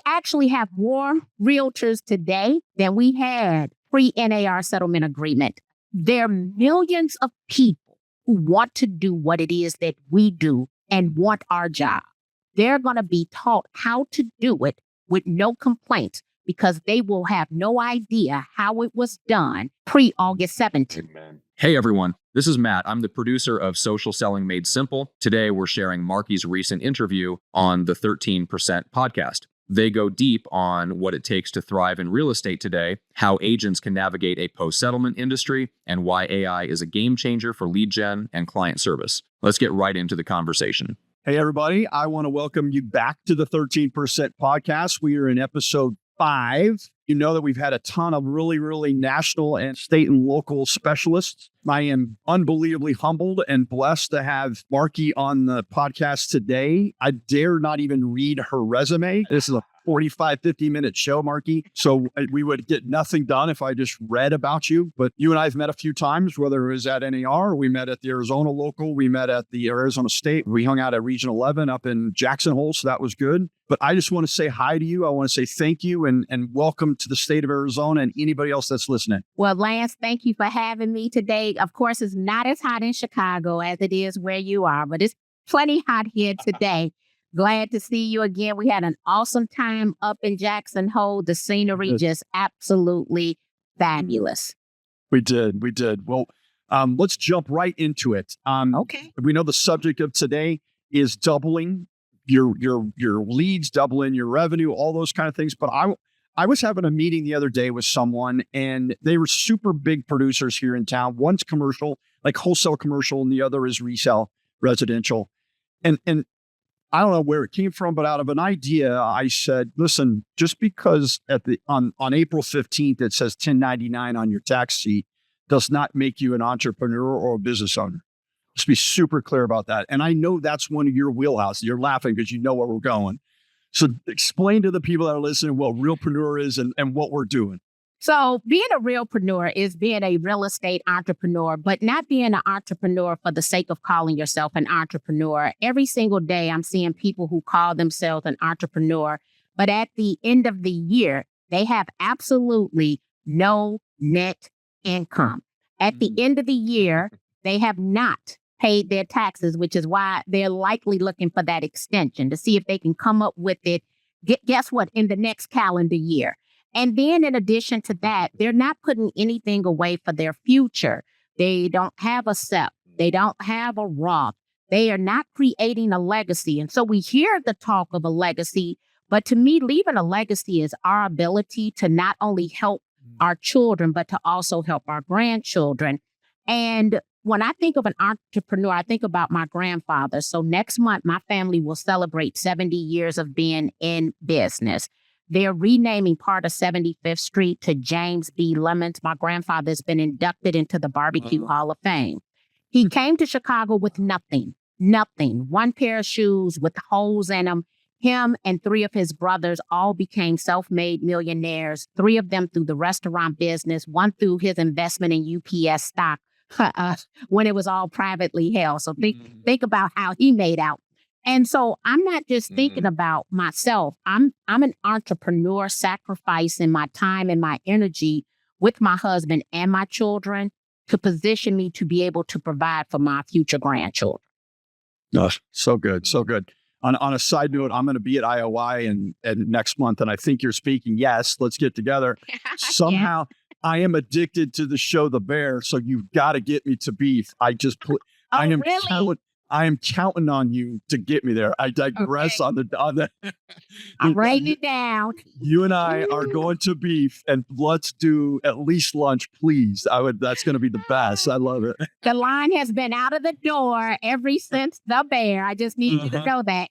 actually have more realtors today than we had pre-NAR settlement agreement. There are millions of people who want to do what it is that we do and want our job. They're going to be taught how to do it with no complaints because they will have no idea how it was done pre-August 17th. Amen. Hey, everyone. This is Matt. I'm the producer of Social Selling Made Simple. Today, we're sharing Marky's recent interview on the 13% podcast. They go deep on what it takes to thrive in real estate today, how agents can navigate a post-settlement industry, and why AI is a game changer for lead gen and client service. Let's get right into the conversation. Hey, everybody. I want to welcome you back to the 13% podcast. We are in episode 5. You know that we've had a ton of really national and state and local specialists. I am unbelievably humbled and blessed to have Marky on the podcast today. I dare not even read her resume. This is a 45, 50-minute show, Marky. So we would get nothing done if I just read about you. But you and I have met a few times, whether it was at NAR, we met at the Arizona local, we met at the Arizona State. We hung out at Region 11 up in Jackson Hole, so that was good. But I just want to say hi to you. I want to say thank you and welcome to the state of Arizona and anybody else that's listening. Well, Lance, thank you for having me today. Of course, it's not as hot in Chicago as it is where you are, but it's plenty hot here today. Glad to see you again. We had an awesome time up in Jackson Hole. The scenery just absolutely fabulous. We did. Well, let's jump right into it. Okay. We know the subject of today is doubling your leads, doubling your revenue, all those kind of things. But I was having a meeting the other day with someone, and they were super big producers here in town. One's commercial, like wholesale commercial, and the other is resale residential. And I don't know where it came from, but out of an idea, I said, listen, just because on April 15th, it says 1099 on your tax sheet does not make you an entrepreneur or a business owner. Let's be super clear about that. And I know that's one of your wheelhouses. You're laughing because you know where we're going. So explain to the people that are listening what real-preneur is and what we're doing. So being a real-preneur is being a real estate entrepreneur, but not being an entrepreneur for the sake of calling yourself an entrepreneur. Every single day, I'm seeing people who call themselves an entrepreneur, but at the end of the year, they have absolutely no net income. At the end of the year, they have not paid their taxes, which is why they're likely looking for that extension to see if they can come up with it. Guess what? In the next calendar year. And then in addition to that, they're not putting anything away for their future. They don't have a SEP. They don't have a Roth. They are not creating a legacy. And so we hear the talk of a legacy, but to me, leaving a legacy is our ability to not only help our children, but to also help our grandchildren. And when I think of an entrepreneur, I think about my grandfather. So next month, my family will celebrate 70 years of being in business. They're renaming part of 75th Street to James B. Lemons. My grandfather's been inducted into the Barbecue Hall of Fame. He came to Chicago with nothing. One pair of shoes with holes in them. Him and 3 of his brothers all became self-made millionaires, 3 of them through the restaurant business, 1 through his investment in UPS stock when it was all privately held. So think about how he made out. And so I'm not just thinking about myself. I'm an entrepreneur sacrificing my time and my energy with my husband and my children to position me to be able to provide for my future grandchildren. Oh, so good. So good. On a side note, I'm going to be at IOI and next month, and I think you're speaking. Yes, let's get together. Somehow I am addicted to the show The Bear, so you've got to get me to beef. Really? I am counting on you to get me there. I digress on the. I'm writing it down. You and I are going to beef, and let's do at least lunch, please. That's going to be the best. I love it. The line has been out of the door ever since The Bear. I just need you to know that.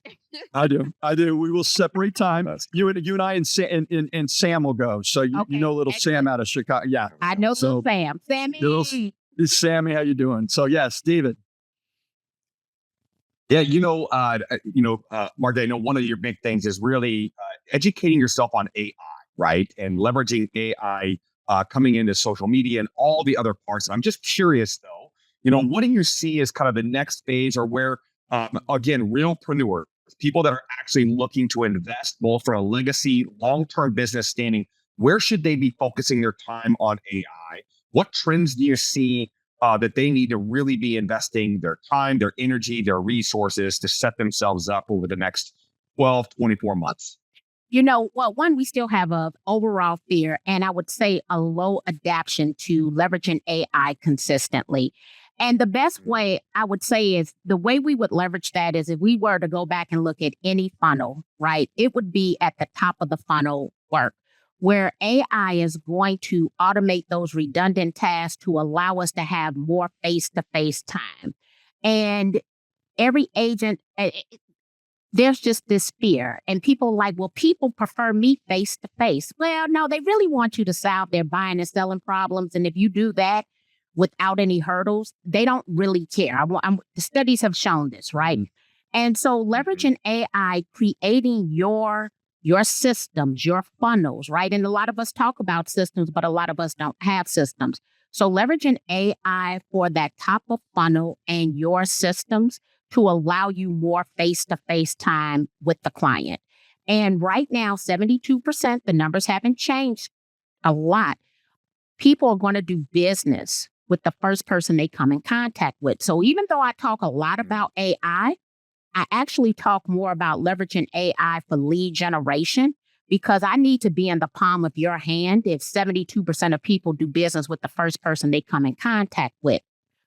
I do. We will separate time. You and I and Sam will go. So you know little Sam out of Chicago. Yeah, I know little Sam. Sammy. Sammy, how you doing? So yes, David. Yeah, Mark, I know one of your big things is really educating yourself on AI, right? And leveraging AI coming into social media and all the other parts. And I'm just curious, though, what do you see as kind of the next phase or where, again, real-preneur, people that are actually looking to invest both for a legacy, long-term business standing, where should they be focusing their time on AI? What trends do you see that they need to really be investing their time, their energy, their resources to set themselves up over the next 12, 24 months? Well, one, we still have a overall fear, and I would say a low adaptation to leveraging AI consistently. And the best way I would say is the way we would leverage that is if we were to go back and look at any funnel, right? It would be at the top of the funnel work where AI is going to automate those redundant tasks to allow us to have more face-to-face time. And every agent, there's just this fear. And people are like, well, people prefer me face to face. Well, no, they really want you to solve their buying and selling problems. And if you do that without any hurdles, they don't really care. The studies have shown this, right? And so leveraging AI, creating your systems, your funnels, right? And a lot of us talk about systems, but a lot of us don't have systems. So leveraging AI for that top of funnel and your systems to allow you more face-to-face time with the client. And right now, 72%, the numbers haven't changed a lot. People are going to do business with the first person they come in contact with. So even though I talk a lot about AI, I actually talk more about leveraging AI for lead generation because I need to be in the palm of your hand if 72% of people do business with the first person they come in contact with.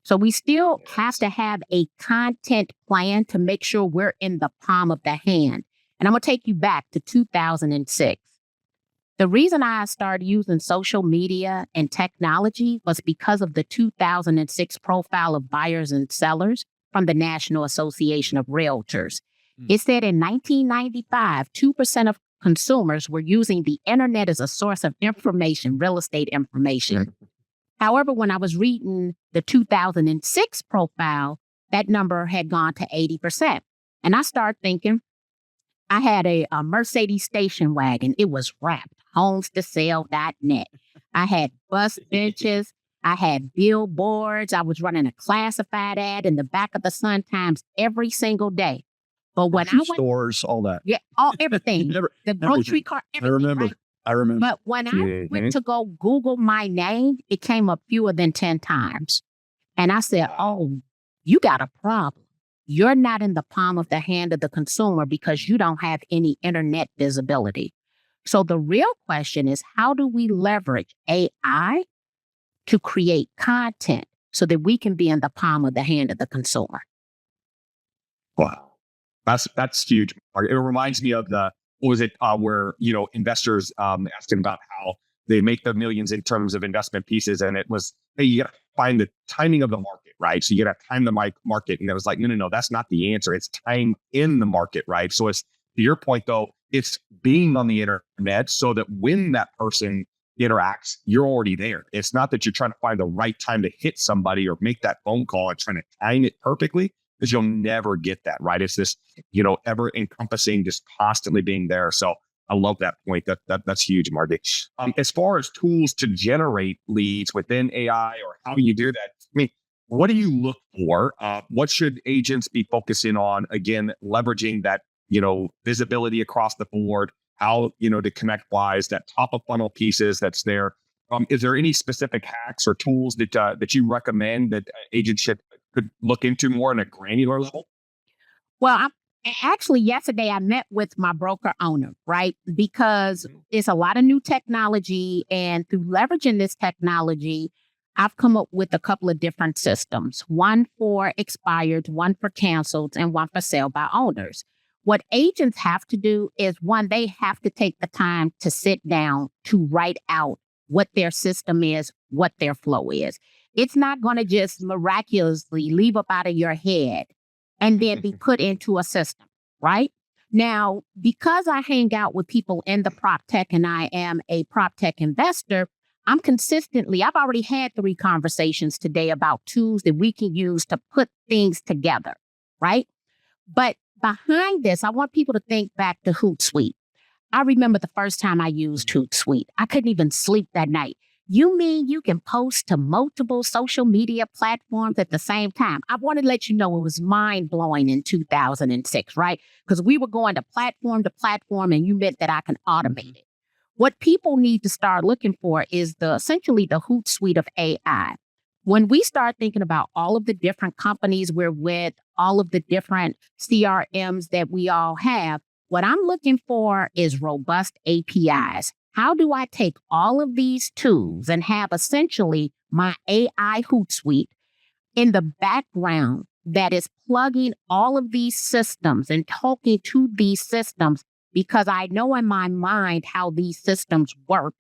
So we still have to have a content plan to make sure we're in the palm of the hand. And I'm going to take you back to 2006. The reason I started using social media and technology was because of the 2006 profile of buyers and sellers from the National Association of Realtors. It said in 1995, 2% of consumers were using the internet as a source of information, real estate information. However, when I was reading the 2006 profile, that number had gone to 80%. And I started thinking, I had a Mercedes station wagon. It was wrapped, homestosale.net. I had bus benches. I had billboards. I was running a classified ad in the back of the Sun-Times every single day. But when I went... Stores, all that. Yeah, everything. The grocery cart, everything. I remember. But when I went to go Google my name, it came up fewer than 10 times. And I said, oh, you got a problem. You're not in the palm of the hand of the consumer because you don't have any internet visibility. So the real question is, how do we leverage AI to create content so that we can be in the palm of the hand of the consumer? Wow. That's huge. It reminds me of where, investors asking about how they make the millions in terms of investment pieces. And it was, hey, you got to find the timing of the market, right? So you got to time the market. And it was like, no, that's not the answer. It's time in the market, right? So it's, to your point though, it's being on the internet so that when that person interacts, you're already there. It's not that you're trying to find the right time to hit somebody or make that phone call and trying to time it perfectly, because you'll never get that, right? It's this, ever encompassing, just constantly being there. So I love that point. That's huge, Marty. As far as tools to generate leads within AI or how you do that, I mean, what do you look for? What should agents be focusing on? Again, leveraging that, visibility across the board, how, to connect wise, that top of funnel pieces that's there. Is there any specific hacks or tools that you recommend that agents could look into more on a granular level? Well, actually, yesterday I met with my broker owner, right? Because it's a lot of new technology, and through leveraging this technology, I've come up with a couple of different systems, one for expired, one for canceled, and one for sale by owners. What agents have to do is, one, they have to take the time to sit down to write out what their system is, what their flow is. It's not going to just miraculously leave up out of your head and then be put into a system, right? Now, because I hang out with people in the prop tech and I am a prop tech investor, I've already had 3 conversations today about tools that we can use to put things together, right? But behind this, I want people to think back to Hootsuite. I remember the first time I used Hootsuite. I couldn't even sleep that night. You mean you can post to multiple social media platforms at the same time? I want to let you know it was mind blowing in 2006, right? Because we were going to platform, and you meant that I can automate it. What people need to start looking for is essentially the Hootsuite of AI. When we start thinking about all of the different companies we're with, all of the different CRMs that we all have, what I'm looking for is robust APIs. How do I take all of these tools and have essentially my AI Hootsuite in the background that is plugging all of these systems and talking to these systems, because I know in my mind how these systems work.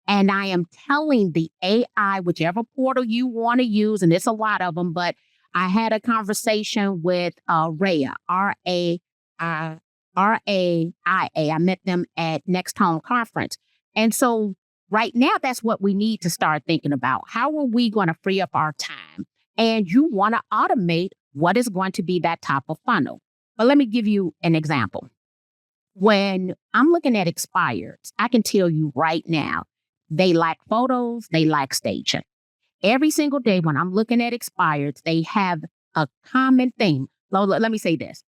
And I am telling the AI, whichever portal you want to use, and it's a lot of them, but I had a conversation with Raya, R-A-I-A. I met them at Next Home Conference. And so right now, that's what we need to start thinking about. How are we going to free up our time? And you want to automate what is going to be that top of funnel. But let me give you an example. When I'm looking at expireds, I can tell you right now, they lack photos, they lack staging. Every single day when I'm looking at expireds, they have a common theme. Let me say this.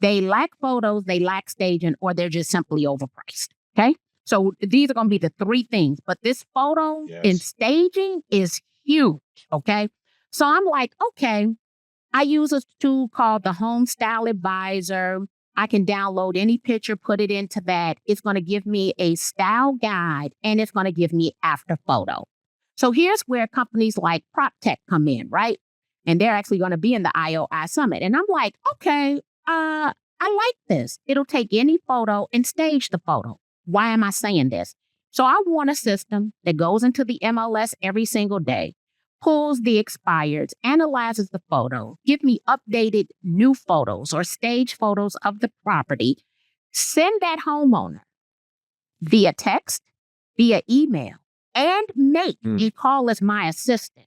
They lack photos, they lack staging, or they're just simply overpriced. Okay? So these are going to be the three things. But this photo and staging is huge. Okay? So I'm like, okay, I use a tool called the Home Style Advisor. I can download any picture, put it into that. It's going to give me a style guide, and it's going to give me after photo. So here's where companies like PropTech come in, right? And they're actually going to be in the IOI Summit. And I'm like, okay, I like this. It'll take any photo and stage the photo. Why am I saying this? So I want a system that goes into the MLS every single day, pulls the expireds, analyzes the photo, give me updated new photos or stage photos of the property, send that homeowner via text, via email, and make a call as my assistant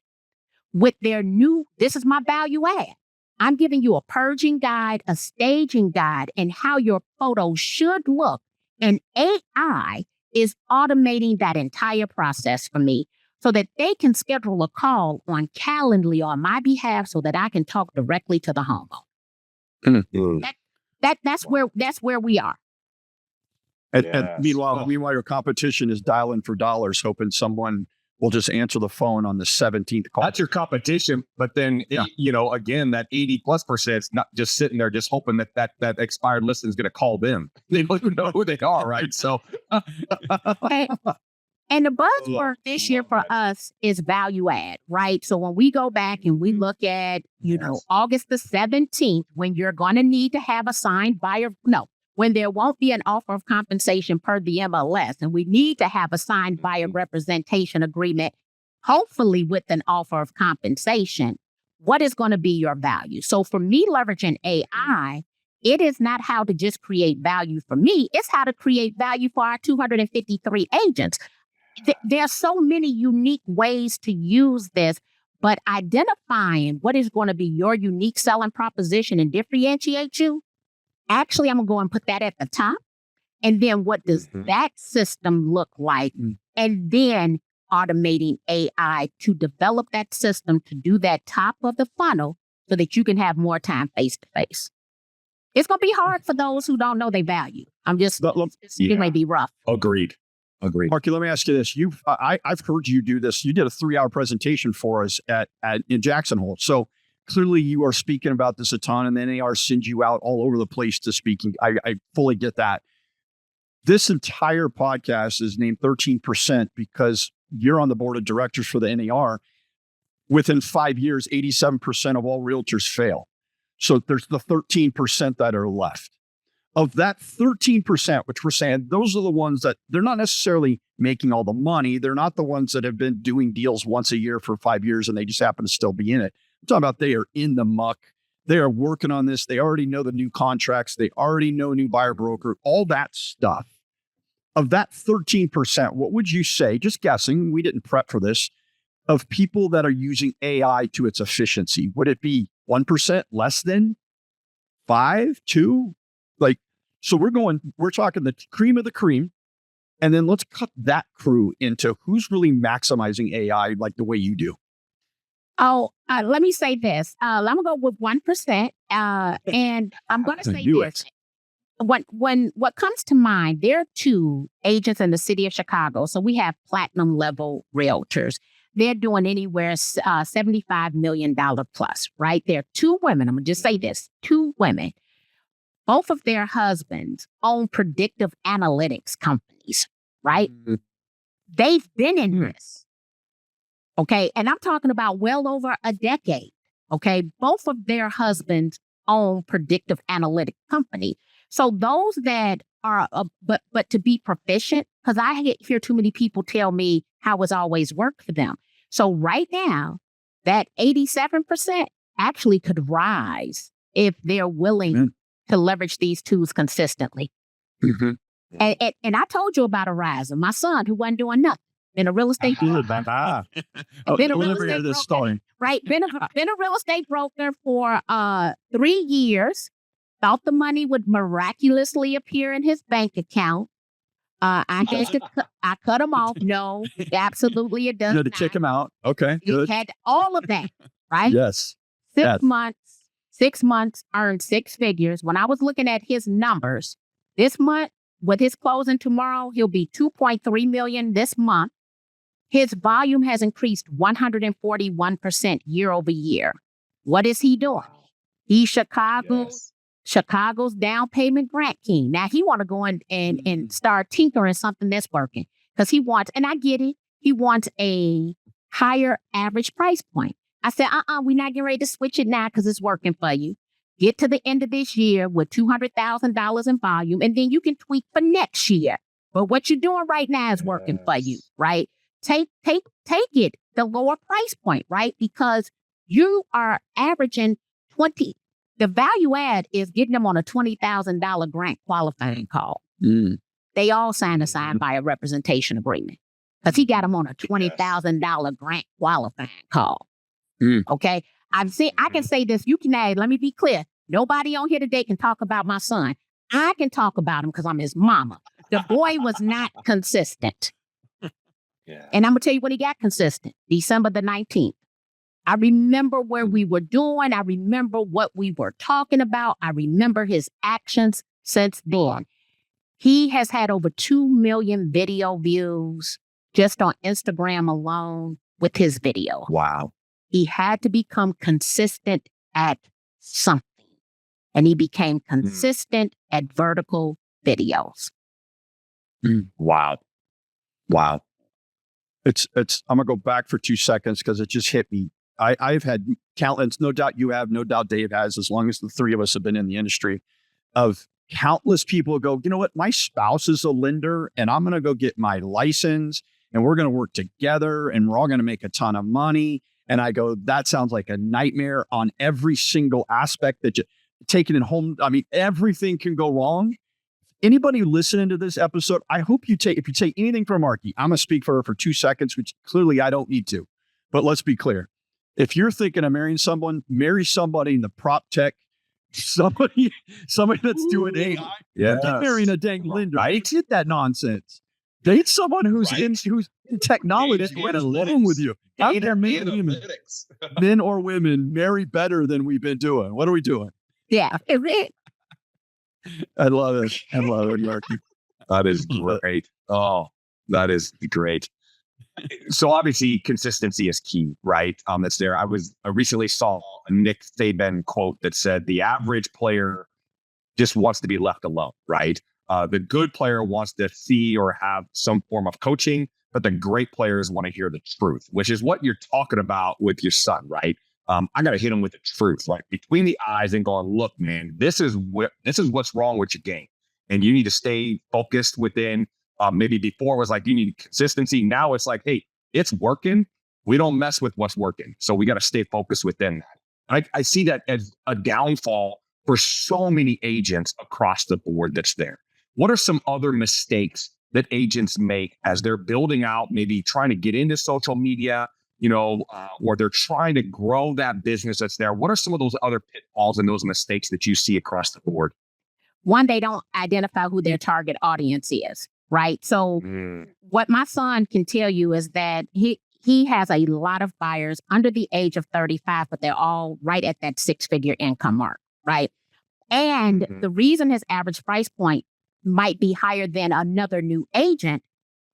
with their new, this is my value add. I'm giving you a purging guide, a staging guide, and how your photos should look. And AI is automating that entire process for me so that they can schedule a call on Calendly on my behalf so that I can talk directly to the homeowner. That's where we are. And meanwhile, your competition is dialing for dollars, hoping someone will just answer the phone on the 17th call. That's your competition. But then, again, that 80+% is not just sitting there just hoping that expired listing is going to call them. They don't even know who they are, right? So, and the buzzword this year for us is value add, right? So when we go back and we look at, August the 17th, when you're going to need to have a signed buyer, when there won't be an offer of compensation per the MLS, and we need to have a signed buyer representation agreement, hopefully with an offer of compensation, what is going to be your value? So for me, leveraging AI, it is not how to just create value for me. It's how to create value for our 253 agents. There are so many unique ways to use this, but identifying what is going to be your unique selling proposition and differentiate you, actually, I'm going to go and put that at the top. And then what does that system look like? And then automating AI to develop that system to do that top of the funnel so that you can have more time face to face. It's going to be hard for those who don't know their value. It may be rough. Agreed. Marky, let me ask you this. I've heard you do this. You did a 3-hour presentation for us in Jackson Hole. So clearly you are speaking about this a ton, and then NAR sends you out all over the place to speak. I fully get that. This entire podcast is named 13% because you're on the board of directors for the NAR. Within 5 years, 87% of all realtors fail. So there's the 13% that are left. Of that 13%, which we're saying, those are the ones that they're not necessarily making all the money. They're not the ones that have been doing deals once a year for 5 years and they just happen to still be in it. I'm talking about they are in the muck. They are working on this. They already know the new contracts. They already know new buyer broker, all that stuff. Of that 13%, what would you say, just guessing, we didn't prep for this, of people that are using AI to its efficiency? Would it be 1%, less than 5, 2? So we're talking the cream of the cream. And then let's cut that crew into who's really maximizing AI like the way you do. Oh, let me say this. I'm gonna go with 1%, and I'm gonna say Do this. What comes to mind? There are two agents in the city of Chicago. So we have platinum level realtors. They're doing anywhere $75 million plus, right? There are two women. I'm gonna just say this: two women. Both of their husbands own predictive analytics companies, right? They've been in this. Okay. And I'm talking about well over a decade. Okay. Both of their husbands own predictive analytic company. So those that are, but to be proficient, because I hear too many people tell me how it's always worked for them. So right now, that 87% actually could rise if they're willing to leverage these tools consistently. Mm-hmm. And I told you about a riser, my son who wasn't doing nothing. Been a real estate broker. Been a real estate this broker, story. right? Been a real estate broker for 3 years. Thought the money would miraculously appear in his bank account. I cut him off. No, absolutely it does You had to not. kick him out. Okay, He good. had all of that, right? Yes. 6 months, earned 6 figures. When I was looking at his numbers this month, with his closing tomorrow, he'll be 2.3 million this month. His volume has increased 141% year over year. What is he doing? He's Chicago's down payment grant king. Now he want to go in and start tinkering something that's working because he wants, and I get it, he wants a higher average price point. I said, we're not getting ready to switch it now because it's working for you. Get to the end of this year with $200,000 in volume, and then you can tweak for next year. But what you're doing right now is working for you, right? Take it, the lower price point, right? Because you are averaging 20. The value add is getting them on a $20,000 grant qualifying call. They all sign by a representation agreement because he got them on a $20,000 grant qualifying call. Okay. I can say this. You can add, let me be clear. Nobody on here today can talk about my son. I can talk about him because I'm his mama. The boy was not consistent. And I'm going to tell you when he got consistent, December the 19th. I remember where we were doing. I remember what we were talking about. I remember his actions since then. He has had over 2 million video views just on Instagram alone with his video. Wow. He had to become consistent at something. And he became consistent at vertical videos. Wow. It's I'm gonna go back for 2 seconds because it just hit me. I've had countless, no doubt you have, no doubt Dave has, as long as the three of us have been in the industry, of countless people who go, you know what, my spouse is a lender and I'm gonna go get my license and we're gonna work together and we're all gonna make a ton of money. And I go, that sounds like a nightmare on every single aspect that you taking it home. I mean, everything can go wrong. Anybody listening to this episode, I hope if you take anything from Marky, I'm going to speak for her for 2 seconds, which clearly I don't need to. But let's be clear. If you're thinking of marrying someone, marry somebody in the prop tech, somebody that's doing AI. Yeah. Not marrying a dang lender. Right? Get that nonsense. Date someone who's in technology along with you. How can men or women marry better than we've been doing? What are we doing? Yeah. I love it. Marky. That is great. Oh, that is great. So obviously consistency is key, right? That's there. I recently saw a Nick Saban quote that said the average player just wants to be left alone, right? The good player wants to see or have some form of coaching, but the great players want to hear the truth, which is what you're talking about with your son, right? I got to hit him with the truth, like between the eyes and going, look, man, this is what's wrong with your game. And you need to stay focused within, maybe before it was like, you need consistency. Now it's like, hey, it's working. We don't mess with what's working. So we got to stay focused within that. I see that as a downfall for so many agents across the board that's there. What are some other mistakes that agents make as they're building out, maybe trying to get into social media, or they're trying to grow that business that's there? What are some of those other pitfalls and those mistakes that you see across the board? One, they don't identify who their target audience is. right? So what my son can tell you is that he has a lot of buyers under the age of 35, but they're all right at that 6-figure income mark, right? And the reason his average price point might be higher than another new agent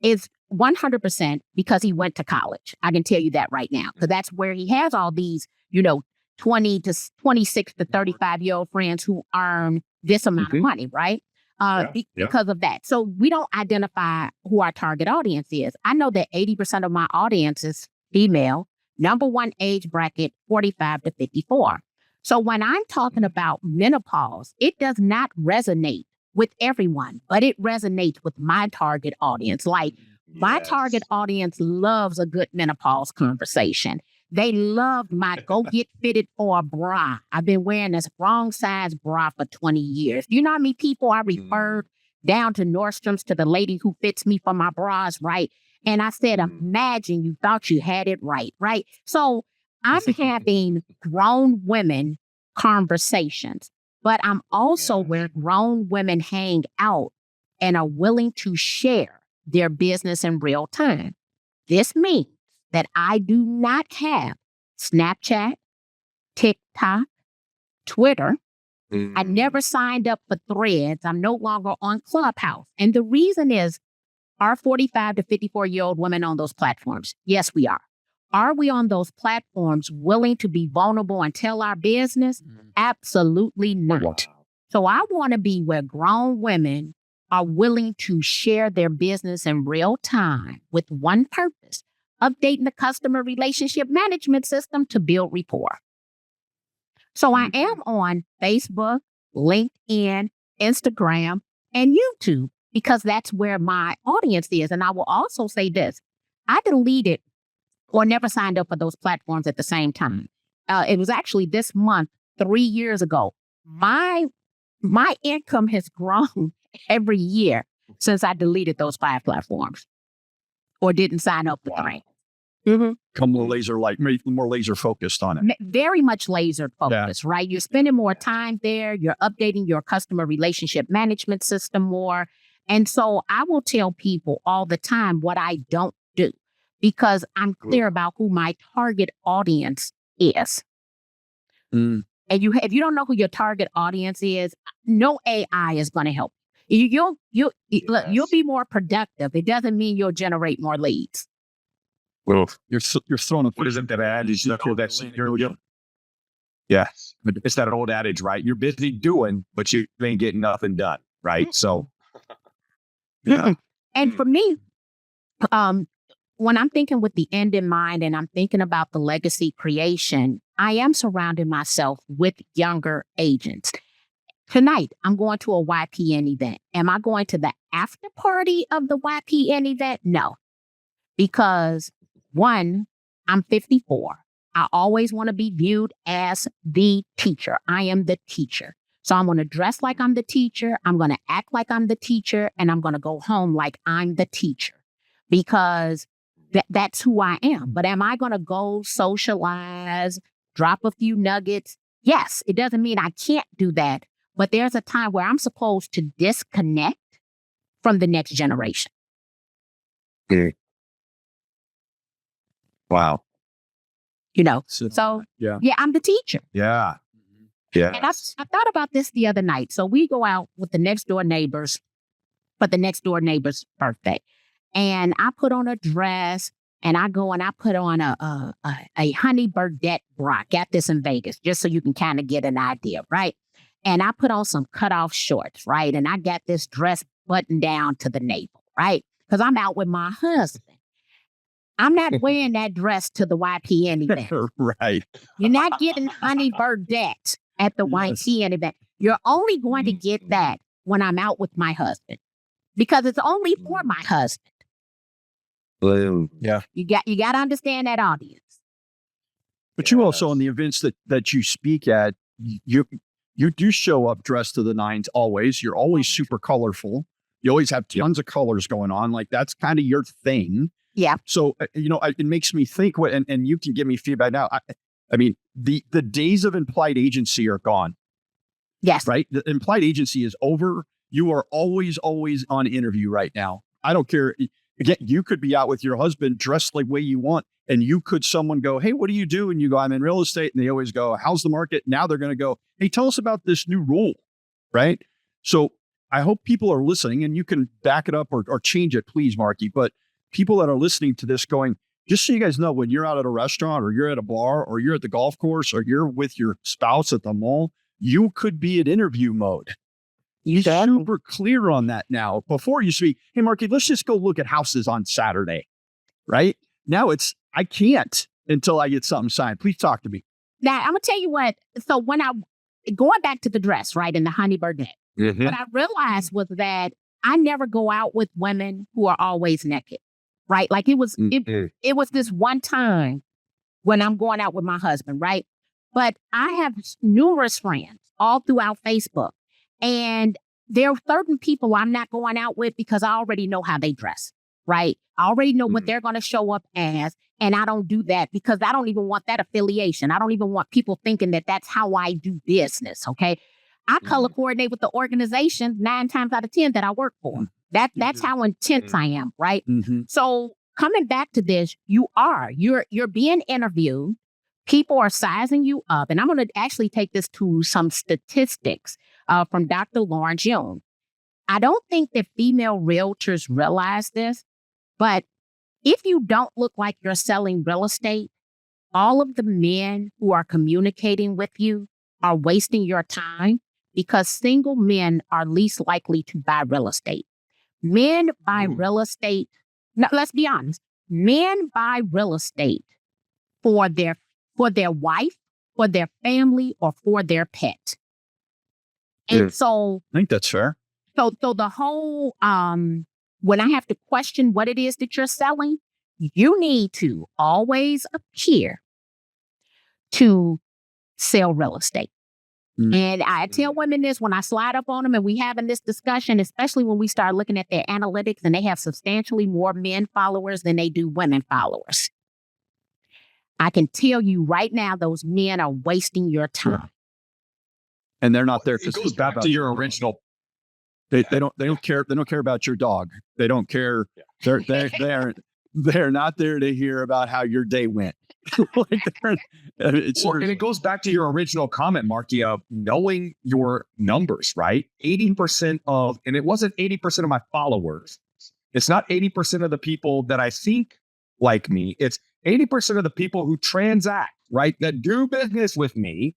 is 100% because he went to college. I can tell you that right now, because that's where he has all these, 20 to 26 to 35-year-old friends who earn this amount of money, right? Because of that. So we don't identify who our target audience is. I know that 80% of my audience is female, number one age bracket, 45 to 54. So when I'm talking about menopause, it does not resonate with everyone, but it resonates with my target audience. Like my target audience loves a good menopause conversation. They loved my go get fitted for a bra. I've been wearing this wrong size bra for 20 years. You know how many people I referred down to Nordstrom's to the lady who fits me for my bras, right? And I said, imagine you thought you had it right, right? So I'm having grown women conversations, but I'm also where grown women hang out and are willing to share their business in real time. This means that I do not have Snapchat, TikTok, Twitter. I never signed up for Threads. I'm no longer on Clubhouse. And the reason is, are 45 to 54-year-old women on those platforms? Yes, we are. Are we on those platforms willing to be vulnerable and tell our business? Absolutely not. Wow. So I want to be where grown women are willing to share their business in real time with one purpose: updating the customer relationship management system to build rapport. So I am on Facebook, LinkedIn, Instagram, and YouTube because that's where my audience is. And I will also say this: I deleted or never signed up for those platforms at the same time. It was actually this month, 3 years ago. My income has grown every year since I deleted those 5 platforms or didn't sign up for 3. Come more more laser focused on it. Very much laser focused, right? You're spending more time there. You're updating your customer relationship management system more. And so I will tell people all the time what I don't do because I'm clear about who my target audience is. And if you don't know who your target audience is, no AI is going to help. You'll be more productive. It doesn't mean you'll generate more leads. Well, You're throwing a what is it that adage? Yeah, but it's that old adage, right? You're busy doing, but you ain't getting nothing done, right? So, And for me, when I'm thinking with the end in mind and I'm thinking about the legacy creation, I am surrounding myself with younger agents. Tonight, I'm going to a YPN event. Am I going to the after party of the YPN event? No, because one, I'm 54. I always want to be viewed as the teacher. I am the teacher. So I'm going to dress like I'm the teacher. I'm going to act like I'm the teacher. And I'm going to go home like I'm the teacher because that's who I am. But am I going to go socialize, drop a few nuggets? Yes, it doesn't mean I can't do that. But there's a time where I'm supposed to disconnect from the next generation. Wow. So I'm the teacher. Yeah. And I thought about this the other night. So we go out with the next door neighbors for the next door neighbor's birthday. And I put on a dress and I go and I put on a honey burdette bra. Got this in Vegas, just so you can kind of get an idea, right? And I put on some cutoff shorts, right? And I got this dress buttoned down to the navel, right? Because I'm out with my husband. I'm not wearing that dress to the YPN event. Right. You're not getting honey burdette at the YPN event. You're only going to get that when I'm out with my husband because it's only for my husband. Yeah. You got to understand that audience. But you also, in the events that you speak at, you do show up dressed to the nines always. You're always super colorful. You always have tons of colors going on. Like that's kind of your thing. Yeah. So, it makes me think and you can give me feedback now. I mean, the days of implied agency are gone. Yes. Right. The implied agency is over. You are always on interview right now. I don't care. Again, you could be out with your husband dressed like the way you want. And someone go, hey, what do you do? And you go, I'm in real estate. And they always go, how's the market? Now they're going to go, hey, tell us about this new rule. Right. So I hope people are listening, and you can back it up or change it, please, Marky. But people that are listening to this going, just so you guys know, when you're out at a restaurant or you're at a bar or you're at the golf course or you're with your spouse at the mall, you could be in interview mode. You're super clear on that now. Before you speak, hey, Marky, let's just go look at houses on Saturday. Right. Now I can't until I get something signed. Please talk to me. Now, I'm going to tell you what. So when going back to the dress, right, in the honey birthday, what I realized was that I never go out with women who are always naked, right? Like it was this one time when I'm going out with my husband, right? But I have numerous friends all throughout Facebook, and there are certain people I'm not going out with because I already know how they dress, right? I already know what they're going to show up as, and I don't do that because I don't even want that affiliation. I don't even want people thinking that that's how I do business, okay? I color coordinate with the organization 9 times out of 10 that I work for. That's how intense I am, right? So coming back to this, you're being interviewed. People are sizing you up. And I'm going to actually take this to some statistics from Dr. Lawrence Young. I don't think that female realtors realize this, but if you don't look like you're selling real estate, all of the men who are communicating with you are wasting your time because single men are least likely to buy real estate. Men buy real estate. Now, let's be honest. Men buy real estate for their wife, for their family, or for their pet. And so I think that's fair. So the whole when I have to question what it is that you're selling, you need to always appear to sell real estate. And I tell women this when I slide up on them and we having this discussion, especially when we start looking at their analytics and they have substantially more men followers than they do women followers. I can tell you right now, those men are wasting your time. And they're not there. It goes back to your original. They don't care. They don't care about your dog. They don't care. They're not there to hear about how your day went. And it goes back to your original comment, Marky, of knowing your numbers, right? 80% of, and it wasn't 80% of my followers. It's not 80% of the people that I think like me. It's 80% of the people who transact, right? That do business with me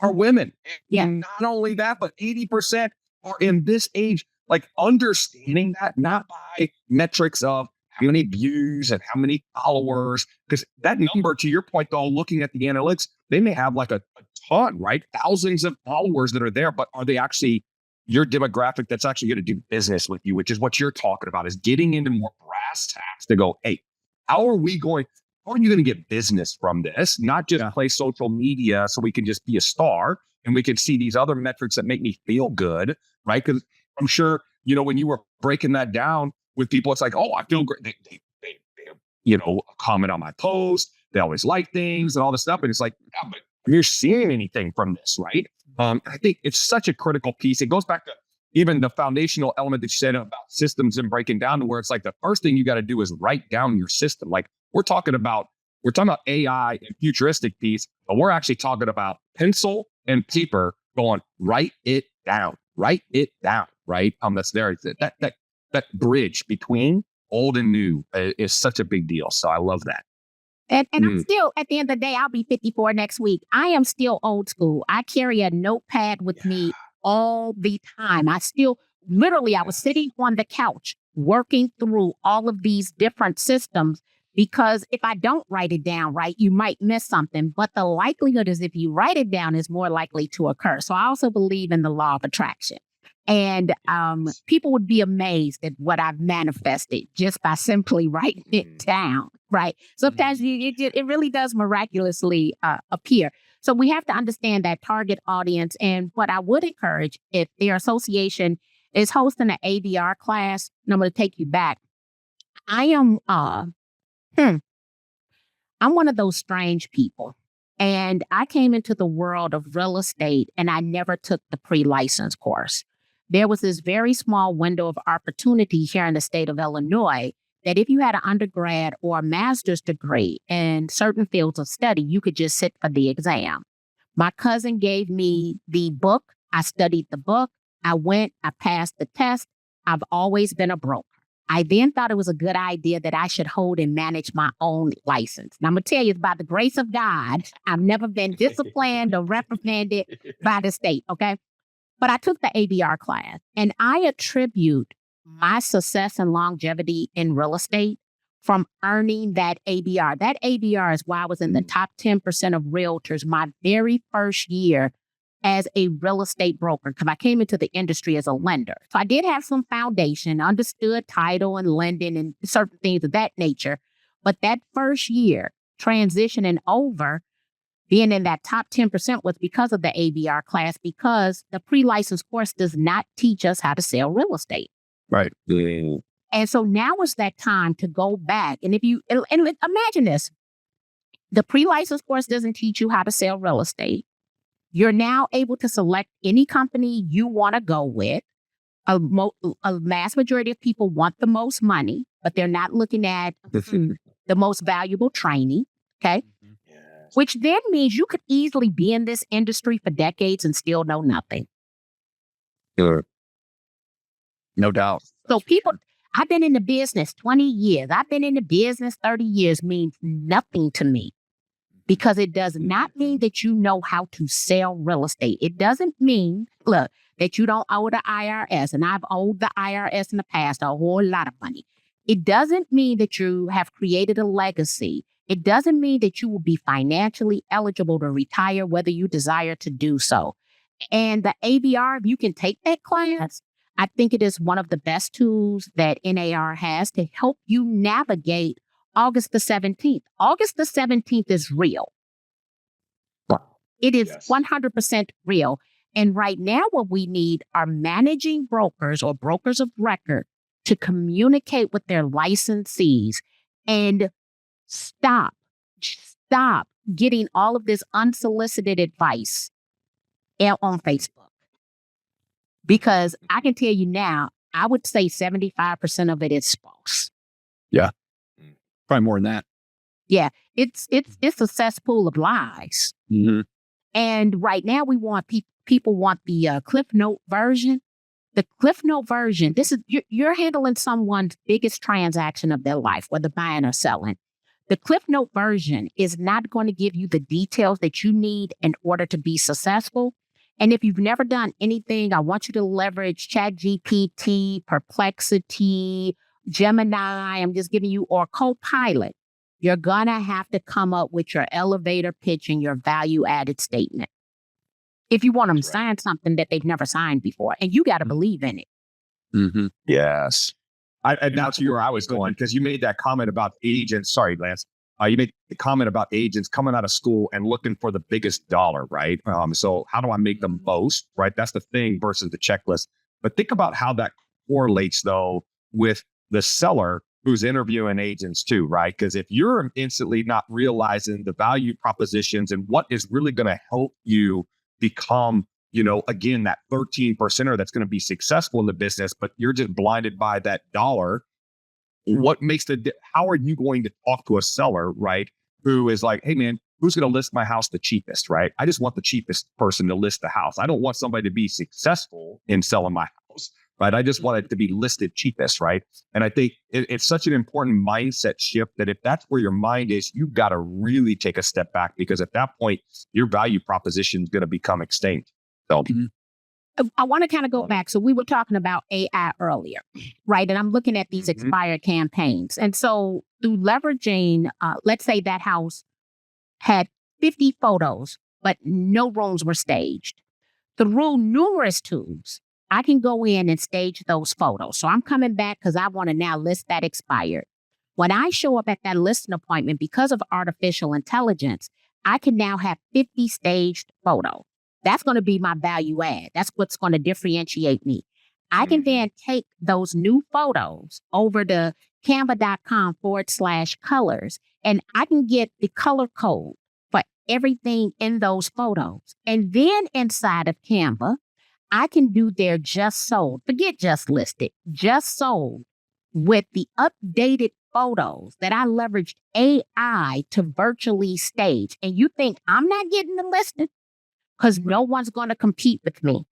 are women. Yeah. And not only that, but 80% are in this age, like understanding that, not by metrics of how many views and how many followers, because that number, to your point, though, looking at the analytics, they may have like a ton, right? Thousands of followers that are there, but are they actually your demographic that's actually going to do business with you, which is what you're talking about, is getting into more brass tacks to go, hey, how are you going to get business from this? Not just play social media so we can just be a star and we can see these other metrics that make me feel good, right? Because I'm sure, when you were breaking that down with people, it's like, oh, I feel great. They comment on my post. They always like things and all this stuff. And it's like, yeah, but you're seeing anything from this, right? I think it's such a critical piece. It goes back to even the foundational element that you said about systems and breaking down, to where it's like the first thing you got to do is write down your system. Like we're talking about AI and futuristic piece, but we're actually talking about pencil and paper going, write it down, right? That's there. That bridge between old and new is such a big deal. So I love that. And I'm still, at the end of the day, I'll be 54 next week. I am still old school. I carry a notepad with me all the time. I was sitting on the couch working through all of these different systems, because if I don't write it down, right, you might miss something. But the likelihood is if you write it down is more likely to occur. So I also believe in the law of attraction. And people would be amazed at what I've manifested just by simply writing it down, right? Sometimes it really does miraculously appear. So we have to understand that target audience. And what I would encourage, if their association is hosting an ADR class, and I'm going to take you back. I am, I'm one of those strange people. And I came into the world of real estate and I never took the pre-license course, there was this very small window of opportunity here in the state of Illinois that if you had an undergrad or a master's degree in certain fields of study, you could just sit for the exam. My cousin gave me the book. I studied the book. I went, I passed the test. I've always been a broker. I then thought it was a good idea that I should hold and manage my own license. Now, I'm going to tell you, by the grace of God, I've never been disciplined or reprimanded by the state, okay? But I took the ABR class, and I attribute my success and longevity in real estate from earning that ABR. That ABR is why I was in the top 10% of realtors my very first year as a real estate broker, because I came into the industry as a lender. So I did have some foundation, understood title and lending and certain things of that nature. But that first year, transitioning over, being in that top 10% was because of the ABR class, because the pre-license course does not teach us how to sell real estate. Right. And so now is that time to go back. And imagine this, the pre-license course doesn't teach you how to sell real estate. You're now able to select any company you want to go with. A mass majority of people want the most money, but they're not looking at the most valuable training. Okay. Yes. Which then means you could easily be in this industry for decades and still know nothing. Sure. No doubt. So I've been in the business 20 years. I've been in the business 30 years means nothing to me. Because it does not mean that you know how to sell real estate. It doesn't mean, look, that you don't owe the IRS. And I've owed the IRS in the past a whole lot of money. It doesn't mean that you have created a legacy. It doesn't mean that you will be financially eligible to retire, whether you desire to do so. And the ABR, if you can take that class, I think it is one of the best tools that NAR has to help you navigate August the 17th. August the 17th is real. It is 100% real. And right now, what we need are managing brokers or brokers of record to communicate with their licensees and stop getting all of this unsolicited advice on Facebook. Because I can tell you now, I would say 75% of it is false. Yeah. Probably more than that. Yeah, it's a cesspool of lies. Mm-hmm. And right now we want people want the Cliff Note version. The Cliff Note version, this is you're handling someone's biggest transaction of their life, whether buying or selling. The Cliff Note version is not going to give you the details that you need in order to be successful. And if you've never done anything, I want you to leverage ChatGPT, Perplexity, Gemini, I'm just giving you, or Copilot. You're going to have to come up with your elevator pitch and your value added statement. If you want them to sign something that they've never signed before, and you got to believe in it. Mm-hmm. Yes. And now to where I was going, because you made that comment about agents. Sorry, Lance. You made the comment about agents coming out of school and looking for the biggest dollar, right? So how do I make the most, right? That's the thing versus the checklist. But think about how that correlates, though, with the seller who's interviewing agents too, right? Because if you're instantly not realizing the value propositions and what is really going to help you become, again, that 13%er that's going to be successful in the business, but you're just blinded by that dollar, how are you going to talk to a seller, right? Who is like, hey man, who's going to list my house the cheapest, right? I just want the cheapest person to list the house. I don't want somebody to be successful in selling my house, right? I just want it to be listed cheapest, right? And I think it's such an important mindset shift that if that's where your mind is, you've got to really take a step back, because at that point, your value proposition is going to become extinct. So I want to kind of go back. So we were talking about AI earlier, right? And I'm looking at these expired campaigns. And so through leveraging, let's say that house had 50 photos, but no rooms were staged. Through numerous tools, I can go in and stage those photos. So I'm coming back because I want to now list that expired. When I show up at that listing appointment, because of artificial intelligence, I can now have 50 staged photos. That's going to be my value add. That's what's going to differentiate me. I can then take those new photos over to canva.com/colors, and I can get the color code for everything in those photos. And then inside of Canva, I can do their just sold, forget just listed, just sold with the updated photos that I leveraged AI to virtually stage. And you think I'm not getting the listing? Because no one's going to compete with me.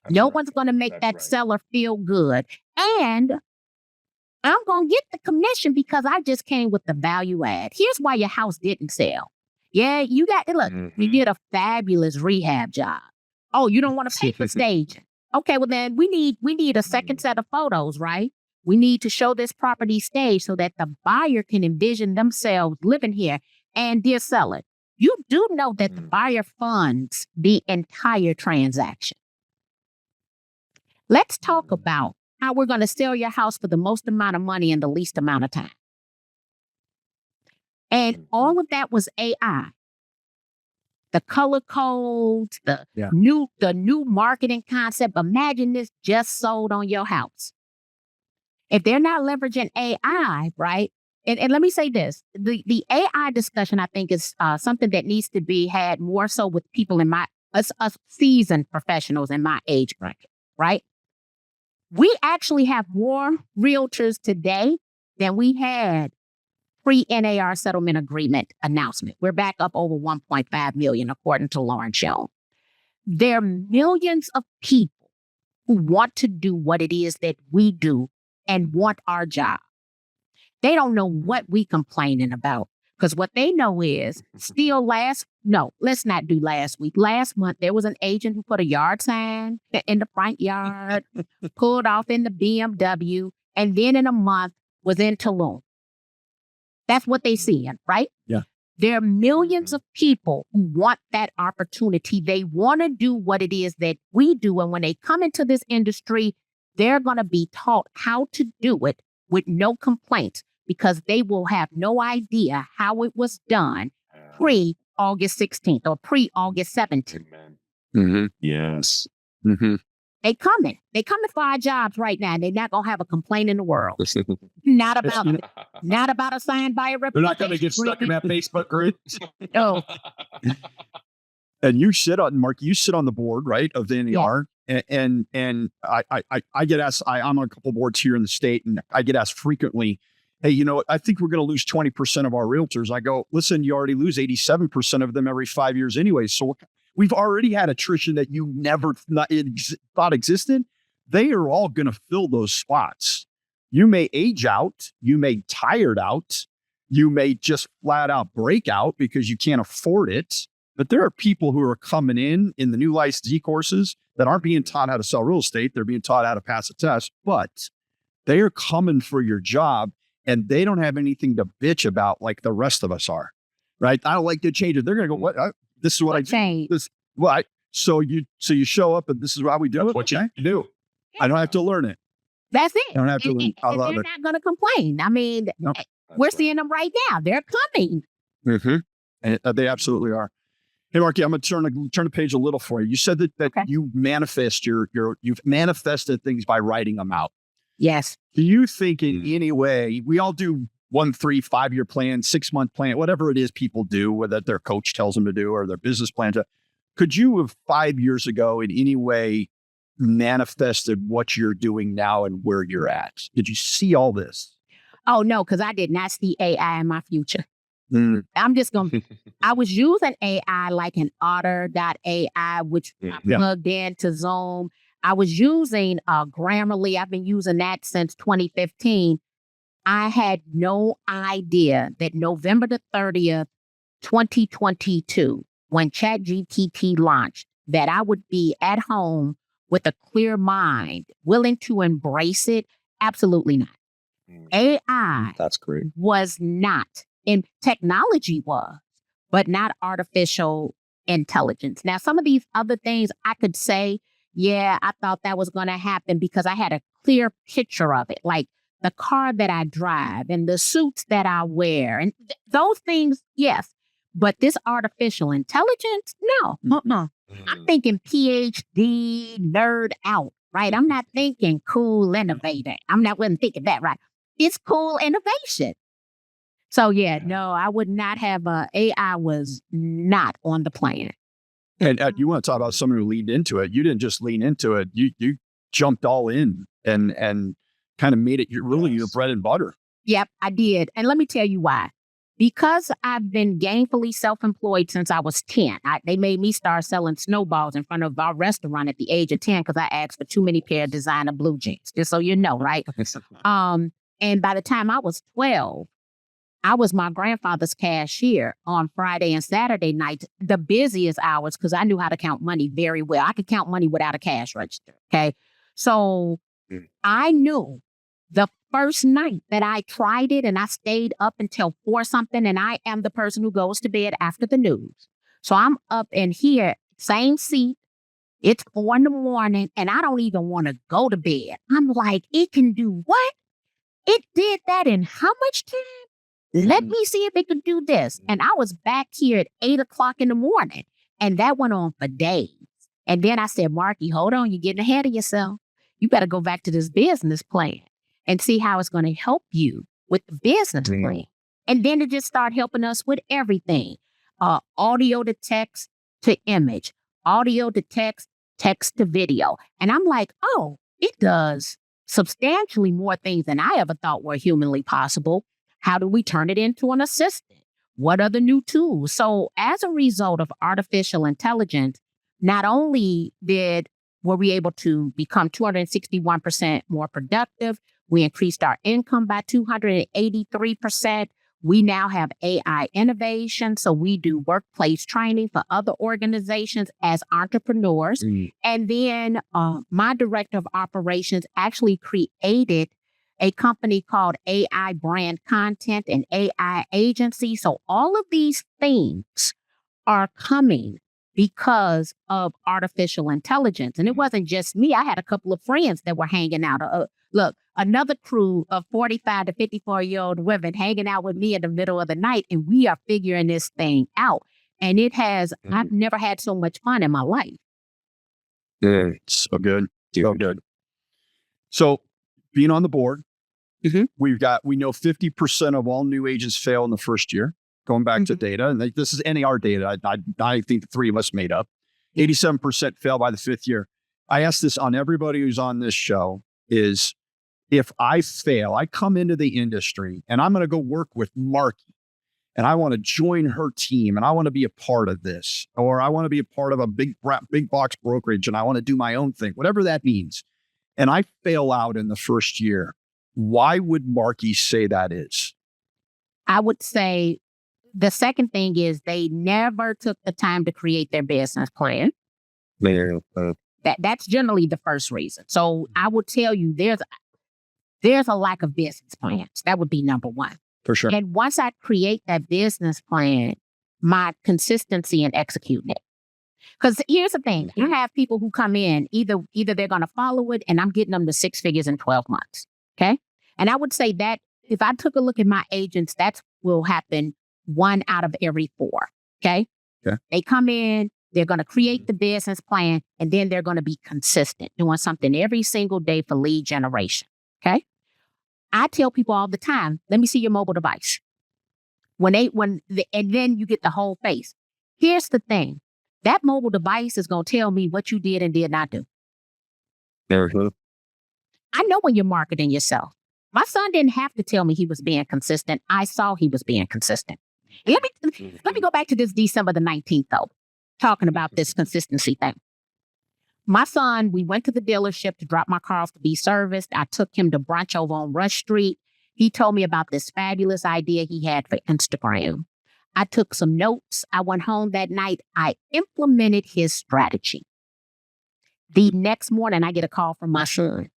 No one's going to make that seller feel good. And I'm going to get the commission because I just came with the value add. Here's why your house didn't sell. Yeah, you got to look, you did a fabulous rehab job. Oh, you don't want to pay for staging. Okay, well then we need a second set of photos, right? We need to show this property stage so that the buyer can envision themselves living here. And dear seller, you do know that the buyer funds the entire transaction. Let's talk about how we're going to sell your house for the most amount of money in the least amount of time. And all of that was AI. The color codes, the new marketing concept. Imagine this just sold on your house. If they're not leveraging AI, right? And let me say this, the AI discussion, I think, is something that needs to be had more so with people in us seasoned professionals in my age bracket, right? We actually have more realtors today than we had pre-NAR settlement agreement announcement. We're back up over 1.5 million, according to Lauren Schoen. There are millions of people who want to do what it is that we do and want our job. They don't know what we complaining about, because what they know is let's not do last week. Last month, there was an agent who put a yard sign in the front yard, pulled off in the BMW, and then in a month was in Tulum. That's what they see, right? Yeah. There are millions of people who want that opportunity. They want to do what it is that we do. And when they come into this industry, they're going to be taught how to do it with no complaints, because they will have no idea how it was done pre-August 16th or pre-August 17th. Yes. They coming for our jobs right now. They're not going to have a complaint in the world. Not about a signed buyer representation. They're not going to get stuck in that Facebook group. No. And you sit on the board, right, of the NAR. Yeah. And I get asked, I'm on a couple boards here in the state, and I get asked frequently, hey, you know, I think we're going to lose 20% of our realtors. I go, listen, you already lose 87% of them every 5 years anyway. So we've already had attrition that you never thought existed. They are all going to fill those spots. You may age out, you may tired out, you may just flat out break out because you can't afford it. But there are people who are coming in the new licensee courses that aren't being taught how to sell real estate. They're being taught how to pass a test, but they are coming for your job, and they don't have anything to bitch about like the rest of us are, right? I don't like to change it. They're going to go, what? This is what I change. So you show up, and this is how we do it. What you do? I don't have to learn it. That's it. I don't have to learn. I love they're it. not going to complain. I mean, we're seeing them right now. They're coming. And they absolutely are. Hey, Marky, I'm going to turn the page a little for you. You said that you manifest you've manifested things by writing them out. Yes. Do you think in any way, we all do 1, 3, 5 year plan, 6-month plan, whatever it is people do, whether their coach tells them to do or their business plan. Could you have 5 years ago in any way manifested what you're doing now and where you're at? Did you see all this? Oh, no, because I did not see AI in my future. I'm just going to, I was using AI like an Otter.ai, which I plugged into Zoom. I was using Grammarly. I've been using that since 2015. I had no idea that November the 30th, 2022, when ChatGPT launched, that I would be at home with a clear mind, willing to embrace it. Absolutely not. AI That's great. was not. And technology was, but not artificial intelligence. Now, some of these other things I could say, yeah, I thought that was going to happen because I had a clear picture of it, like the car that I drive and the suits that I wear and those things, yes. But this artificial intelligence, no. I'm thinking PhD, nerd out, right? I'm not thinking cool innovator. Wasn't thinking that, right? It's cool innovation. So, no, I would not have AI was not on the plan. And you want to talk about someone who leaned into it. You didn't just lean into it. You jumped all in and kind of made it your bread and butter. Yep, I did. And let me tell you why. Because I've been gainfully self-employed since I was 10. They made me start selling snowballs in front of our restaurant at the age of 10 because I asked for too many pair of designer blue jeans, just so you know, right? And by the time I was 12, I was my grandfather's cashier on Friday and Saturday nights, the busiest hours, because I knew how to count money very well. I could count money without a cash register, okay? So I knew the first night that I tried it and I stayed up until 4 something, and I am the person who goes to bed after the news. So I'm up in here, same seat. It's 4 a.m. and I don't even want to go to bed. I'm like, it can do what? It did that in how much time? Let me see if it could do this. And I was back here at 8 o'clock in the morning. And that went on for days. And then I said, Marky, hold on, you're getting ahead of yourself. You better go back to this business plan and see how it's going to help you with the business plan. And then it just started helping us with everything. Audio to text to image, audio to text, text to video. And I'm like, oh, it does substantially more things than I ever thought were humanly possible. How do we turn it into an assistant? What are the new tools? So as a result of artificial intelligence, not only were we able to become 261% more productive, we increased our income by 283%. We now have AI innovation. So we do workplace training for other organizations as entrepreneurs. And then my director of operations actually created a company called AI Brand Content and AI Agency. So all of these things are coming because of artificial intelligence. And it wasn't just me. I had a couple of friends that were hanging out. Look, another crew of 45 to 54-year-old women hanging out with me in the middle of the night, and we are figuring this thing out. And I've never had so much fun in my life. So good. So good. So being on the board, we know 50% of all new agents fail in the first year, going back to data. And this is NAR data. I think the three of us made up. 87% fail by the 5th year. I ask this on everybody who's on this show is, if I fail, I come into the industry and I'm going to go work with Marky and I want to join her team and I want to be a part of this, or I want to be a part of a big box brokerage and I want to do my own thing, whatever that means. And I fail out in the first year. Why would Marky say that is? I would say the second thing is they never took the time to create their business plan. That's generally the first reason. So I would tell you there's a lack of business plans. That would be number one. For sure. And once I create that business plan, my consistency in executing it. Because here's the thing. I have people who come in, either they're going to follow it and I'm getting them to 6 figures in 12 months. Okay. And I would say that if I took a look at my agents, that will happen 1 out of every 4. Okay. They come in, they're going to create the business plan, and then they're going to be consistent, doing something every single day for lead generation. Okay. I tell people all the time, let me see your mobile device. And then you get the whole face. Here's the thing. That mobile device is going to tell me what you did and did not do. I know when you're marketing yourself. My son didn't have to tell me he was being consistent. I saw he was being consistent. And let me go back to this December the 19th, though, talking about this consistency thing. My son, we went to the dealership to drop my car off to be serviced. I took him to brunch over on Rush Street. He told me about this fabulous idea he had for Instagram. I took some notes. I went home that night. I implemented his strategy. The next morning, I get a call from my son.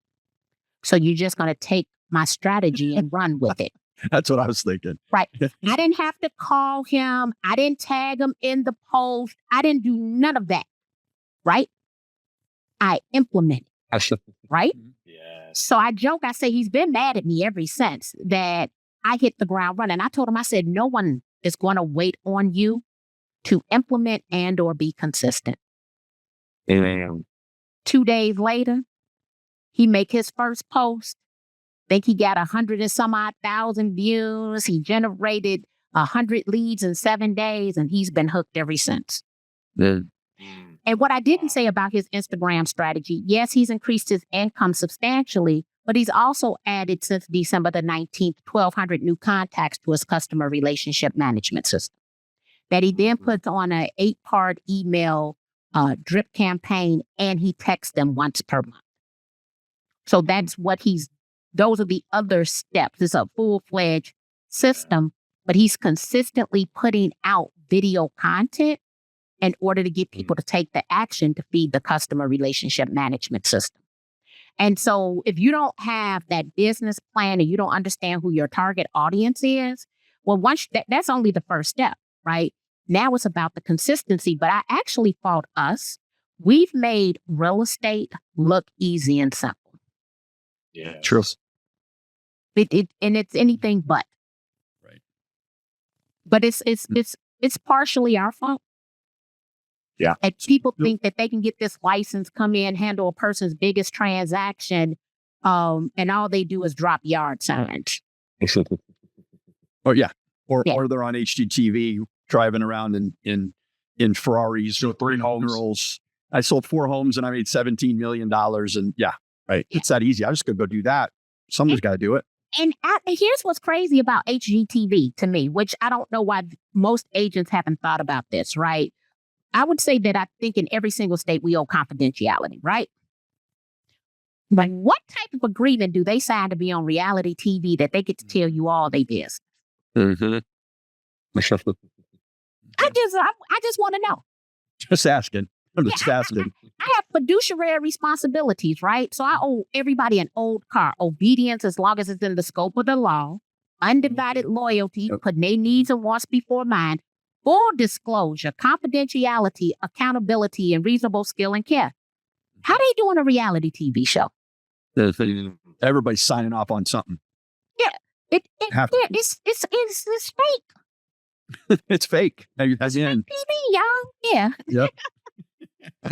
So you're just going to take my strategy and run with it. That's what I was thinking. Right. I didn't have to call him. I didn't tag him in the post. I didn't do none of that. Right. I implemented. Right. Yes. So I joke. I say he's been mad at me ever since that I hit the ground running. I told him, I said, no one is going to wait on you to implement and or be consistent. 2 days later, he make his first post. Think he got 100 and some odd thousand views. He generated 100 leads in 7 days, and he's been hooked ever since. And what I didn't say about his Instagram strategy, yes, he's increased his income substantially, but he's also added since December the 19th, 1,200 new contacts to his customer relationship management system that he then puts on an 8-part email drip campaign, and he texts them once per month. So that's what those are the other steps. It's a full-fledged system, but he's consistently putting out video content in order to get people to take the action to feed the customer relationship management system. And so if you don't have that business plan and you don't understand who your target audience is, well, that's only the first step, right? Now it's about the consistency, but I actually fault us. We've made real estate look easy and simple. Yeah. True. And it's anything but. Right. But it's partially our fault. Yeah. And people think that they can get this license, come in, handle a person's biggest transaction, and all they do is drop yard signs. Oh yeah. Or Yeah. or they're on HGTV driving around in Ferraris. So 3 homes. Girls. I sold 4 homes and I made $17 million. And right. It's that easy. I'm just gonna go do that. Someone's got to do it. And here's what's crazy about HGTV to me, which I don't know why most agents haven't thought about this, right? I would say that I think in every single state we owe confidentiality, right? But what type of agreement do they sign to be on reality TV that they get to tell you all they business? Mm-hmm. I just want to know. Just asking. I'm just asking. I have fiduciary responsibilities, right? So I owe everybody an old car, obedience as long as it's in the scope of the law, undivided loyalty, putting their needs and wants before mine, full disclosure, confidentiality, accountability, and reasonable skill and care. How they doing a reality TV show? Everybody's signing off on something. It's fake. It's fake. As in, TV, y'all. Yeah. yep. I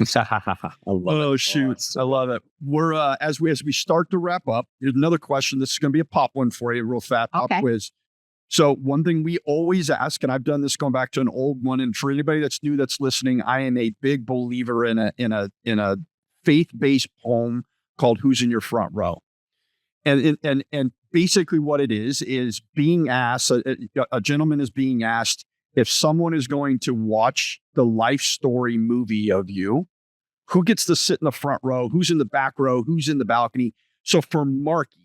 love Oh it. shoot, I love it. We're as we start to wrap up. Here's another question. This is going to be a pop one for you, real fast pop Okay. quiz. So one thing we always ask, and I've done this going back to an old one, and for anybody that's new that's listening, I am a big believer in a faith-based poem called "Who's in Your Front Row," and basically what it is being asked. A gentleman is being asked if someone is going to watch the life story movie of you, who gets to sit in the front row, who's in the back row, who's in the balcony. So for Marky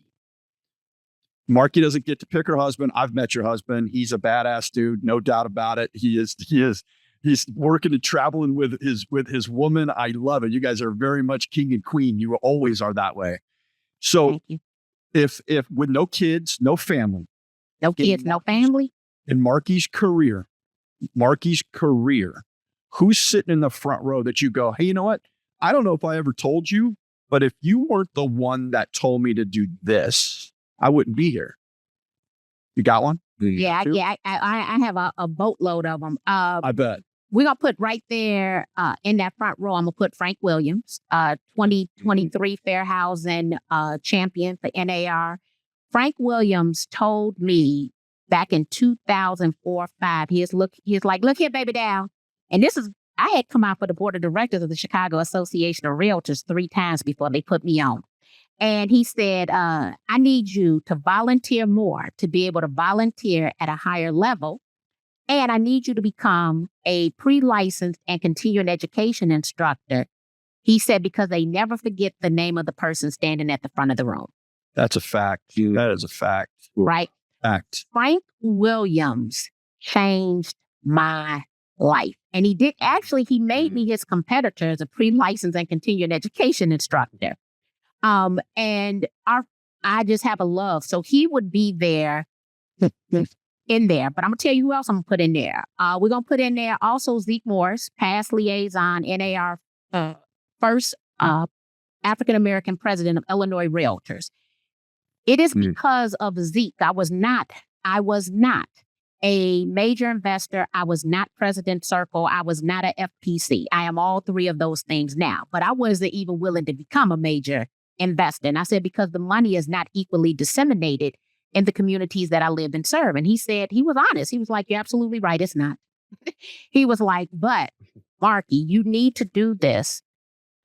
doesn't get to pick her husband. I've met your husband. He's a badass dude, no doubt about it. He's working and traveling with his woman. I love it. You guys are very much king and queen. You always are that way. So Thank you. if with no kids, no family, No kids, no family. in Marky's career, who's sitting in the front row that you go, hey, you know what? I don't know if I ever told you, but if you weren't the one that told me to do this, I wouldn't be here. You got one? Yeah. I have a boatload of them. I bet. We're going to put right there in that front row, I'm going to put Frank Williams, 2023 Fair Housing champion for NAR. Frank Williams told me back in 2004-05, he's like, look here, baby doll. And I had come out for the board of directors of the Chicago Association of Realtors 3 times before they put me on. And he said, I need you to volunteer more to be able to volunteer at a higher level. And I need you to become a pre-licensed and continuing education instructor. He said, because they never forget the name of the person standing at the front of the room. That's a fact. That is a fact. Right? Fact. Frank Williams changed my life. And he made me his competitor as a pre-licensed and continuing education instructor. And I just have a love. So he would be there in there. But I'm going to tell you who else I'm going to put in there. We're going to put in there also Zeke Morris, past liaison, NAR, first African-American president of Illinois Realtors. It is because of Zeke. I was not a major investor. I was not President Circle. I was not a FPC. I am all 3 of those things now, but I wasn't even willing to become a major investor. And I said, because the money is not equally disseminated in the communities that I live and serve. And he said, he was honest. He was like, you're absolutely right. It's not. He was like, but Marky, you need to do this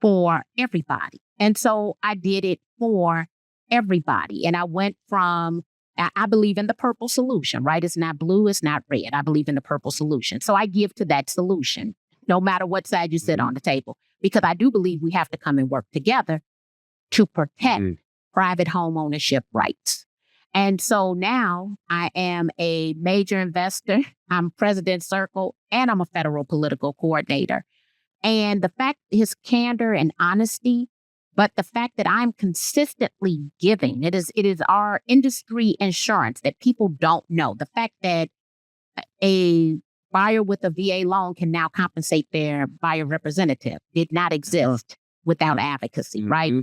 for everybody. And so I did it for everybody. And I went from, I believe in the purple solution, right? It's not blue, it's not red. I believe in the purple solution. So I give to that solution, no matter what side you sit on the table, because I do believe we have to come and work together to protect private home ownership rights. And so now I am a major investor. I'm President Circle, and I'm a federal political coordinator. And the fact, his candor and honesty, but the fact that I'm consistently giving, it is our industry insurance that people don't know. The fact that a buyer with a VA loan can now compensate their buyer representative did not exist without advocacy, right?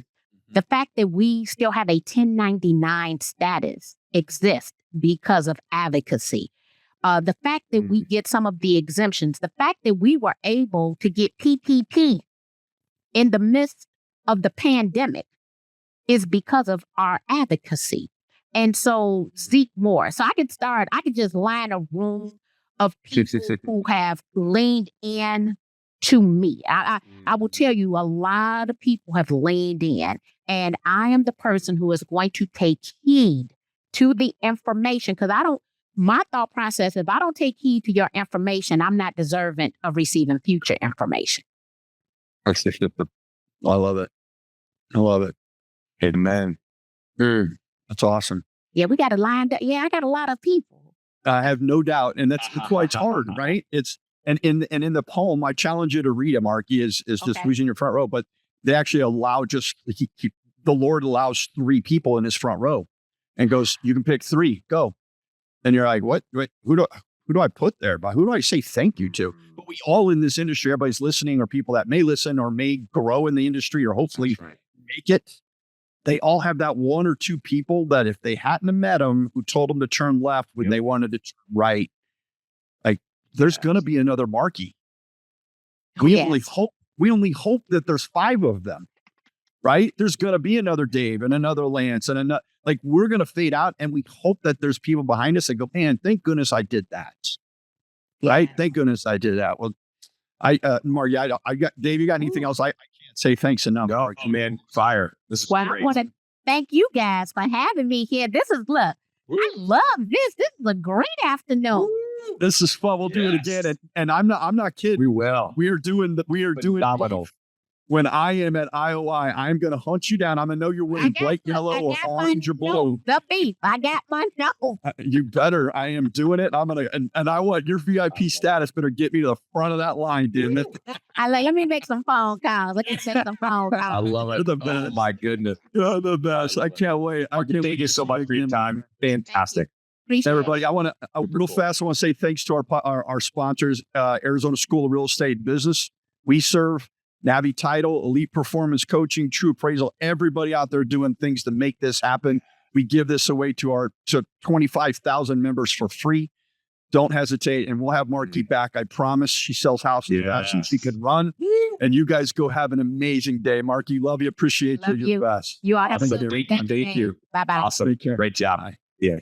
The fact that we still have a 1099 status exists because of advocacy. The fact that we get some of the exemptions, the fact that we were able to get PPP in the midst of the pandemic is because of our advocacy. And so Zeke Moore. So I could just line a room of people who have leaned in to me. I will tell you, a lot of people have leaned in, and I am the person who is going to take heed to the information, because my thought process, if I don't take heed to your information, I'm not deserving of receiving future information. I love it. I love it. Amen. That's awesome. Yeah, we got a line. I got a lot of people. I have no doubt. And that's why it's hard, right? And in the poem, I challenge you to read it, Marky, is just who's in your front row. But they actually allow the Lord allows 3 people in his front row and goes, you can pick 3, go. And you're like, what? Who do I put there? But who do I say thank you to? But we all in this industry, everybody's listening, or people that may listen or may grow in the industry or hopefully make it. They all have that 1 or 2 people that if they hadn't have met them, who told them to turn left when they wanted to turn right, like there's going to be another Marky. We only hope that there's 5 of them, right? There's going to be another Dave and another Lance and another, like we're going to fade out, and we hope that there's people behind us that go, man, thank goodness I did that. Right? Thank goodness I did that. Well, Marky, I got Dave, you got anything else? I can't say thanks enough. No, man, fire. This is great. I want to thank you guys for having me here. I love this. This is a great afternoon. This is fun. We'll do it again. And I'm not kidding. We will. We are doing phenomenal. When I am at IOI, I'm going to hunt you down. I'm going to know you're winning white, yellow, or orange or blue. The beef. I got my nose. You better. I am doing it. I'm going to, and I want your VIP status better get me to the front of that line, dude. Let me make some phone calls. I love it. You're the best. Oh, my goodness. You're the best. I can't wait. Thank you so much for your time. Fantastic. Appreciate Everybody, I want to, real fast, I want to say thanks to our sponsors, Arizona School of Real Estate and Business. We serve Navi Title, Elite Performance Coaching, True Appraisal, everybody out there doing things to make this happen. We give this away to 25,000 members for free. Don't hesitate, and we'll have Marky back. I promise. She sells houses faster than she can run. And you guys go have an amazing day. Marky, love you. Appreciate you. You're the best. You all have a good day. Thank you. Bye-bye. Awesome. Take care. Great job. Bye. Yeah.